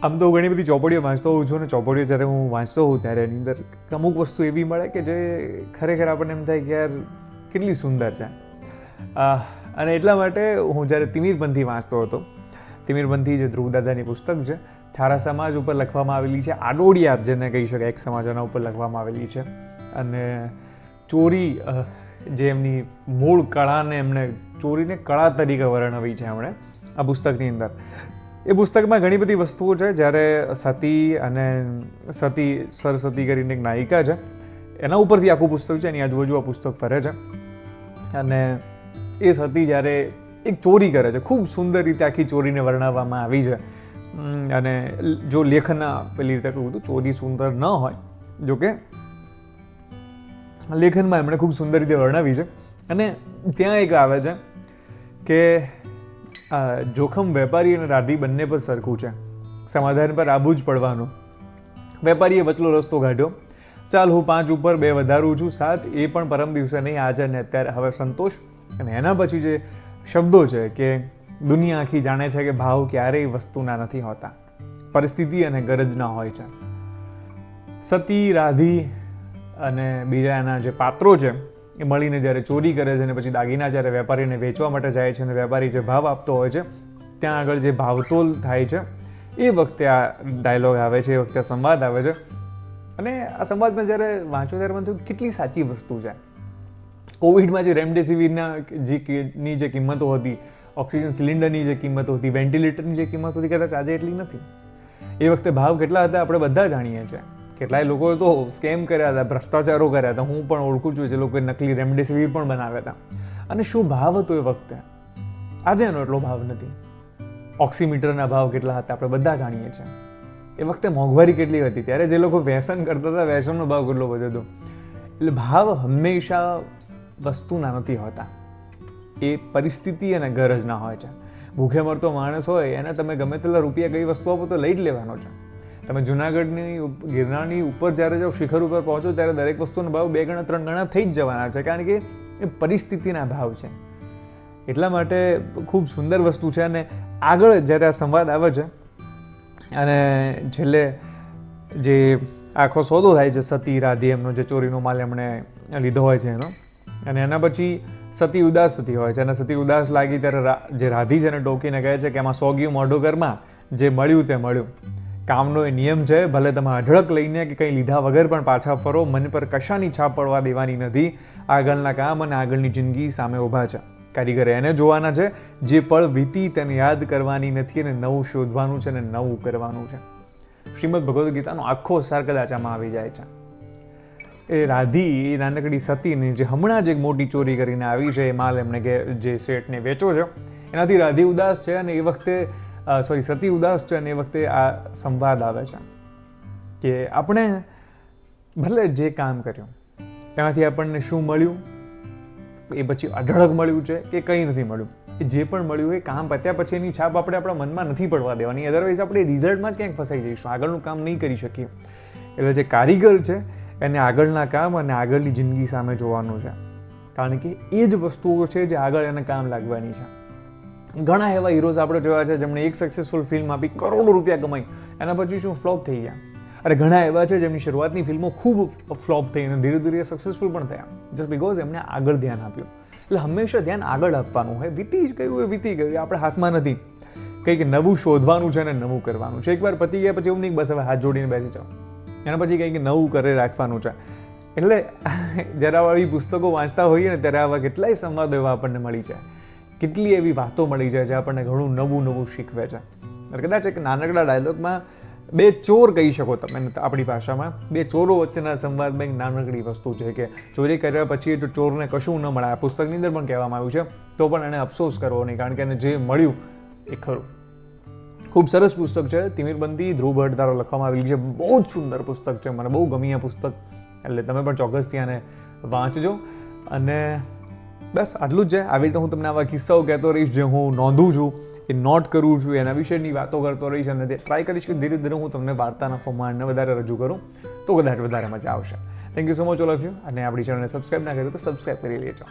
આમ તો ઘણી બધી ચોપડીઓ વાંચતો હોઉં છું, અને ચોપડીઓ જ્યારે હું વાંચતો હોઉં ત્યારે એની અંદર અમુક વસ્તુ એવી મળે કે જે ખરેખર આપણને એમ થાય કે યાર કેટલી સુંદર છે. અને એટલા માટે હું જ્યારે તિમિરપંથી વાંચતો હતો, તિમિરપંથી જે ધ્રુવદાદાની પુસ્તક છે, છારા સમાજ ઉપર લખવામાં આવેલી છે, આડોડિયા જેને કહી શકાય એક સમાજ, એના ઉપર લખવામાં આવેલી છે. અને ચોરી જે એમની મૂળ કળાને એમણે ચોરીને કળા તરીકે વર્ણવી છે એમણે આ પુસ્તકની અંદર. એ પુસ્તકમાં ઘણી બધી વસ્તુઓ છે. જ્યારે સતી અને સરસ્વતી કરીને એક નાયિકા છે, એના ઉપરથી આખું પુસ્તક છે, એની આજુબાજુ આ પુસ્તક ફરે છે. અને એ સતી જ્યારે એક ચોરી કરે છે, ખૂબ સુંદર રીતે આખી ચોરીને વર્ણવવામાં આવી છે. અને જો લેખના પેલી રીતે કહું તો ચોરી સુંદર ન હોય, જોકે લેખનમાં એમણે ખૂબ સુંદર રીતે વર્ણવી છે. અને ત્યાં એક આવે છે કે જોખમ વેપારી અને રાધી બંને પર સરખું છે, સમાધાન પર આબુ જ પડવાનું. વેપારીએ વચલો રસ્તો કાઢ્યો, ચાલ હું 5 ઉપર 2 વધારું છું 7, એ પણ પરમ દિવસે નહીં, આજે ને અત્યારે હવે સંતોષ. અને એના પછી જે શબ્દો છે કે દુનિયા આખી જાણે છે કે ભાવ ક્યારેય વસ્તુના નથી હોતા, પરિસ્થિતિ અને ગરજના હોય છે. સતી, રાધી અને બીજા એના જે પાત્રો છે એ મળીને જ્યારે ચોરી કરે છે અને પછી દાગીના જ્યારે વેપારીને વેચવા માટે જાય છે અને વેપારી જે ભાવ આપતો હોય છે, ત્યાં આગળ જે ભાવતોલ થાય છે, એ વખતે આ ડાયલોગ આવે છે, એ વખતે સંવાદ આવે છે. અને આ સંવાદમાં જ્યારે વાંચો ત્યારે મને થયું કેટલી સાચી વસ્તુ છે. કોવિડમાં જે રેમડેસિવિરના ની જે કિંમતો હતી, ઓક્સિજન સિલિન્ડરની જે કિંમતો હતી, વેન્ટિલેટરની જે કિંમત હતી, કદાચ આજે એટલી નથી. એ વખતે ભાવ કેટલા હતા આપણે બધા જાણીએ છીએ. કેટલાય લોકોએ તો સ્કેમ કર્યા હતા, ભ્રષ્ટાચારો કર્યા હતા. હું પણ ઓળખું છું જે લોકોએ નકલી રેમડેસિવિર પણ બનાવ્યા હતા. અને શું ભાવ હતો એ વખતે, આજે એનો એટલો ભાવ નથી. ઓક્સીમીટરના ભાવ કેટલા હતા આપણે બધા જાણીએ છીએ. એ વખતે મોંઘવારી કેટલી હતી, ત્યારે જે લોકો વ્યસન કરતા હતા, વ્યસનનો ભાવ કેટલો વધ્યો હતો. એટલે ભાવ હંમેશા વસ્તુના નથી હોતા, એ પરિસ્થિતિ અને ગરજના હોય છે. ભૂખે મરતો માણસ હોય એને તમે ગમે તેટલા રૂપિયા કઈ વસ્તુ આપો તો લઈ જ લેવાનો છે. તમે જુનાગઢની ગિરનારની ઉપર જ્યારે જાઓ, શિખર ઉપર પહોંચો ત્યારે દરેક વસ્તુનો ભાવ 2 ગણા 3 ગણા થઈ જ જવાના છે, કારણ કે એ પરિસ્થિતિના ભાવ છે. એટલા માટે ખૂબ સુંદર વસ્તુ છે. અને આગળ જ્યારે આ સંવાદ આવે છે અને છેલ્લે જે આખો સોદો થાય છે, સતી રાધી એમનો જે ચોરીનો માલ એમણે લીધો હોય છે એનો, અને એના પછી સતી ઉદાસ થતી હોય છે. અને સતી ઉદાસ લાગી ત્યારે જે રાધી છે એને ટોકીને કહે છે કે એમાં 100 ગયું મોઢું ઘરમાં, જે મળ્યું તે મળ્યું. કામનો એ નિયમ છે, ભલે તમે અઢળક લઈને કે કંઈ લીધા વગર પણ પાછા ફરો, મને પર કશાની છાપ પડવા દેવાની નથી. આગળના કામ અને આગળની જિંદગી સામે ઊભા છે, કારીગરે એને જોવાના છે. જે પળ વીતી તેને યાદ કરવાની નથી, અને નવું શોધવાનું છે અને નવું કરવાનું છે. શ્રીમદ ભગવદ્ ગીતાનો આખો સાર કદાચ આમાં આવી જાય છે. એ રાધી, એ નાનકડી સતીને જે હમણાં જ એક મોટી ચોરી કરીને આવી છે, એ માલ એમણે જે શેઠને વેચો છે, એનાથી રાધી ઉદાસ છે. અને એ વખતે સતી ઉદાસ છે. અને એ વખતે આ સંવાદ આવે છે કે આપણે ભલે જે કામ કર્યું એમાંથી આપણને શું મળ્યું, એ પછી અઢળક મળ્યું છે કે કંઈ નથી મળ્યું, એ જે પણ મળ્યું એ કામ પત્યા પછી એની છાપ આપણે આપણા મનમાં નથી પડવા દેવાની. અધરવાઇઝ આપણે રિઝલ્ટમાં જ ક્યાંક ફસાઈ જઈશું, આગળનું કામ નહીં કરી શકીએ. એટલે જે કારીગર છે એને આગળના કામ અને આગળની જિંદગી સામે જોવાનું છે, કારણ કે એ જ વસ્તુઓ છે જે આગળ એને કામ લાગવાની છે. ઘણા એવા હીરોઝ આપણે જોયા છે જેમણે એક સક્સેસફુલ ફિલ્મ આપી, કરોડો રૂપિયા કમાઈ, એના પછી શું ફ્લોપ થઈ ગયા. અને ઘણા એવા છે જેમની શરૂઆતની ફિલ્મો ખૂબ ફ્લોપ થઈ અને ધીરે ધીરે સક્સેસફુલ પણ થયા, જસ્ટ બિકોઝ એમને આગળ ધ્યાન આપ્યું. એટલે હંમેશા ધ્યાન આગળ આપવાનું હોય. વીતી જ ગયું એ વીતી ગયું, આપણે હાથમાં નથી. કંઈક નવું શોધવાનું છે અને નવું કરવાનું છે. એકવાર પતી ગયા પછી એવું નહીં બસ હવે હાથ જોડીને બેસી જાઓ, એના પછી કંઈક નવું કરે રાખવાનું છે. એટલે જ્યારે આવી પુસ્તકો વાંચતા હોઈએ ને ત્યારે આવા કેટલાય સંવાદો એવા આપણને મળી જાય, કેટલી એવી વાતો મળી જાય જે આપણને ઘણું નવું નવું શીખવે છે. કદાચ એક નાનકડા ડાયલોગમાં 2 ચોર કહી શકો તમે આપણી ભાષામાં, 2 ચોરો વચ્ચેના સંવાદમાં એક નાનકડી વસ્તુ છે કે ચોરી કર્યા પછી જો ચોરને કશું ન મળે, આ પુસ્તકની અંદર પણ કહેવામાં આવ્યું છે, તો પણ એને અફસોસ કરવો નહીં, કારણ કે એને જે મળ્યું એ ખરું. ખૂબ સરસ પુસ્તક છે. તિમિરપંથી ધ્રુવ ભટ્ટ દ્વારા લખવામાં આવેલી છે. બહુ જ સુંદર પુસ્તક છે, મને બહુ ગમી આ પુસ્તક. એટલે તમે પણ ચોક્કસથી આને વાંચજો. અને બસ આટલું જ છે. આવી રીતે હું તમને આવા કિસ્સાઓ કહેતો રહીશ જે હું નોંધું છું, એ નોટ કરું છું, એના વિશેની વાતો કરતો રહીશ. અને તે ટ્રાય કરીશ કે ધીરે ધીરે હું તમને વાર્તાના ફોર્મમાં વધારે રજૂ કરું તો કદાચ વધારે મજા આવશે. Thank you so much all of you. અને આપણી ચેનલને સબસ્ક્રાઈબ ના કર્યું તો સબસ્ક્રાઈબ કરી લેજો.